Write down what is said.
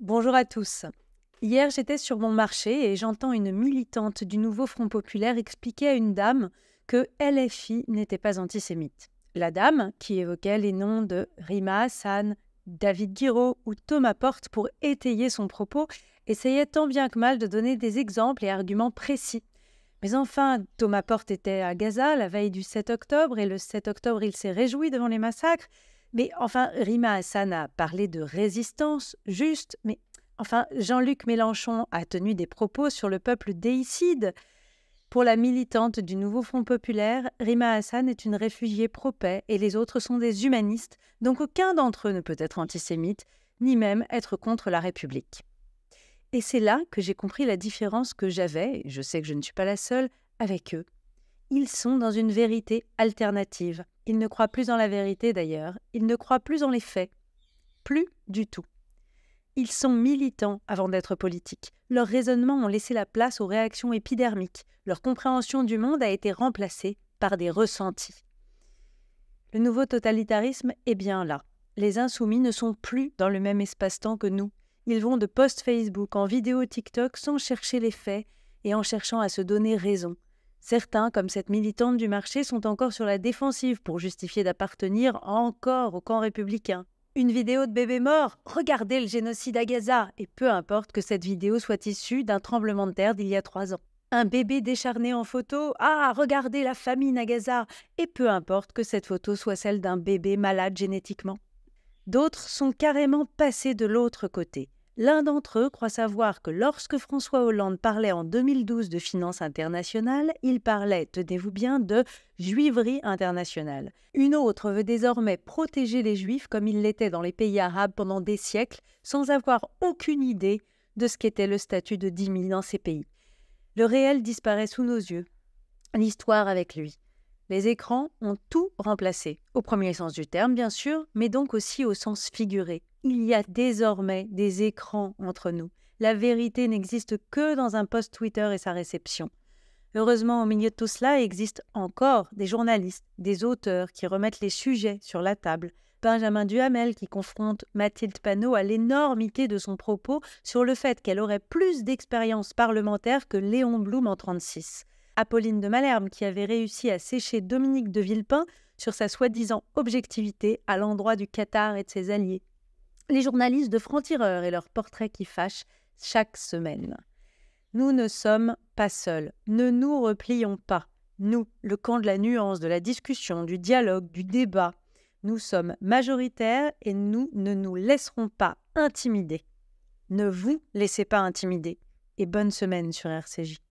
Bonjour à tous. Hier, j'étais sur mon marché et j'entends une militante du nouveau Front populaire expliquer à une dame que LFI n'était pas antisémite. La dame, qui évoquait les noms de Rima Hassan, David Guiraud ou Thomas Porte pour étayer son propos, essayait tant bien que mal de donner des exemples et arguments précis. Mais enfin, Thomas Porte était à Gaza la veille du 7 octobre et le 7 octobre, il s'est réjoui devant les massacres. Mais enfin, Rima Hassan a parlé de résistance, juste, mais enfin, Jean-Luc Mélenchon a tenu des propos sur le peuple déicide. Pour la militante du nouveau Front populaire, Rima Hassan est une réfugiée pro-paix et les autres sont des humanistes, donc aucun d'entre eux ne peut être antisémite, ni même être contre la République. Et c'est là que j'ai compris la différence que j'avais, et je sais que je ne suis pas la seule, avec eux. Ils sont dans une vérité alternative. Ils ne croient plus en la vérité d'ailleurs, ils ne croient plus en les faits. Plus du tout. Ils sont militants avant d'être politiques. Leurs raisonnements ont laissé la place aux réactions épidermiques. Leur compréhension du monde a été remplacée par des ressentis. Le nouveau totalitarisme est bien là. Les insoumis ne sont plus dans le même espace-temps que nous. Ils vont de posts Facebook en vidéo TikTok sans chercher les faits et en cherchant à se donner raison. Certains, comme cette militante du marché, sont encore sur la défensive pour justifier d'appartenir encore au camp républicain. Une vidéo de bébé mort, regardez le génocide à Gaza, et peu importe que cette vidéo soit issue d'un tremblement de terre d'il y a 3 ans. Un bébé décharné en photo, ah, regardez la famine à Gaza, et peu importe que cette photo soit celle d'un bébé malade génétiquement. D'autres sont carrément passés de l'autre côté. L'un d'entre eux croit savoir que lorsque François Hollande parlait en 2012 de finances internationales, il parlait, tenez-vous bien, de juiverie internationale. Une autre veut désormais protéger les juifs comme ils l'étaient dans les pays arabes pendant des siècles, sans avoir aucune idée de ce qu'était le statut de dhimmi dans ces pays. Le réel disparaît sous nos yeux, l'histoire avec lui. Les écrans ont tout remplacé, au premier sens du terme bien sûr, mais donc aussi au sens figuré. Il y a désormais des écrans entre nous. La vérité n'existe que dans un post Twitter et sa réception. Heureusement, au milieu de tout cela, existent encore des journalistes, des auteurs qui remettent les sujets sur la table. Benjamin Duhamel qui confronte Mathilde Panot à l'énormité de son propos sur le fait qu'elle aurait plus d'expérience parlementaire que Léon Blum en 1936. Apolline de Malherbe qui avait réussi à sécher Dominique de Villepin sur sa soi-disant objectivité à l'endroit du Qatar et de ses alliés. Les journalistes de francs-tireurs et leurs portraits qui fâchent chaque semaine. Nous ne sommes pas seuls, ne nous replions pas. Nous, le camp de la nuance, de la discussion, du dialogue, du débat, nous sommes majoritaires et nous ne nous laisserons pas intimider. Ne vous laissez pas intimider. Et bonne semaine sur RCJ.